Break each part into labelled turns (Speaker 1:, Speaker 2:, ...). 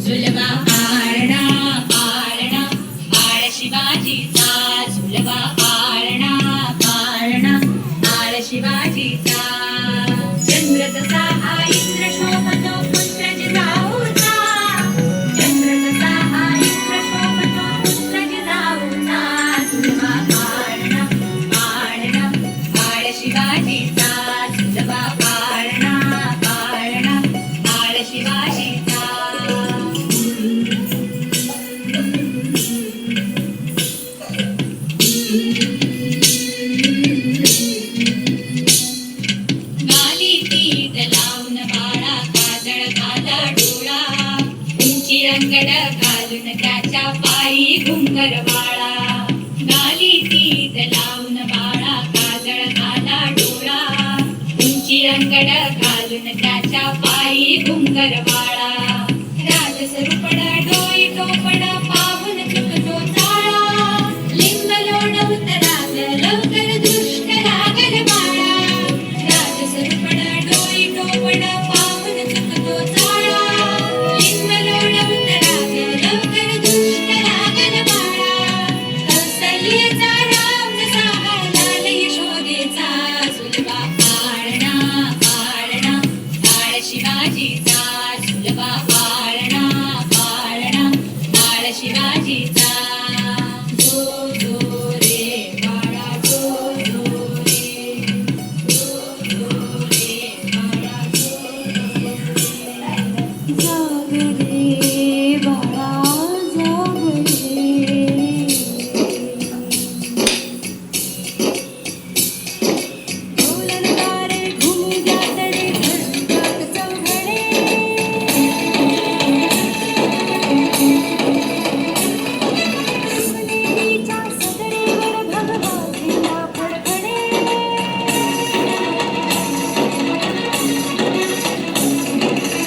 Speaker 1: झुलवा पाळणा पाळणा बाळ शिवाजीचा झुलवा पाळणा पाळणा बाळ शिवाजीचा चंद्र तसा हा इंद्र शोभतो पुत्र जिजाऊचा चंद्र तसा हा इंद्र शोभतो पुत्र जिजाऊचा झुलवा पाळणा पाळणा बाळ शिवाजीचा झुलवा पाळणा पाळणा बाळ शिवाजीचा रंगड घालून त्याच्या पायी घुंगर बाळा गाली तीत लावून बाळा काजळ घाला डोळा उंची रंगड घालून त्याच्या पायी घुंगर बाळा राजसरूपड डोई टोपड पाहून चुकतो चाळा लिंब लोणवत राग लवकर दुष्ट लागल बाळा राजसरूपड डोई टोपड पाहून चुकतो चाळा लिंब लोणवत राग लवकर दुष्ट लागल बाळा कौसल्येचा राम जसा लाल यशोदेचा झुलवा पाळणा पाळणा बाळ शिवाजीचा झुलवा पाळणा पाळणा बाळ शिवाजीचा जो जो रे बाळा जो जो रे जो जो रे बाळा जो जाग रे बाळा जाग रे ढोलनगारे घुमू द्या तडे घरकात चौघडे शिवनेरीच्या सदरेवर भगवाजीला फडफडे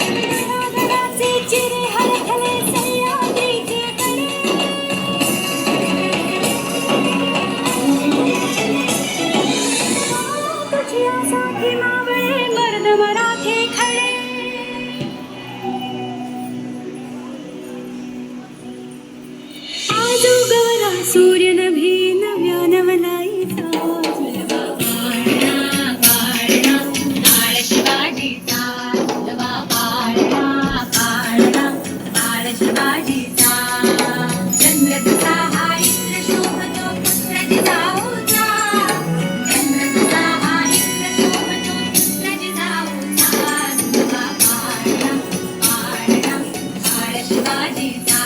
Speaker 1: गडागडाचे चिरे हलखले सह्याद्रीचे कडे तुझ्यासाठी मावळे मर्द मराठे खडे आजो गवला सूर्य नभी नव्या नवलाईचा झुलवा पाळणा पाळणा बाळ शिवाजीचा झुलवा पाळणा पाळणा बाळ शिवाजीचा चंद्र तसा हा इंद्र शोभतो पुत्र जिजाऊचा चंद्र तसा हा इंद्र शोभतो पुत्र जिजाऊचा झुलवा पाळणा पाळणा बाळ शिवाजीचा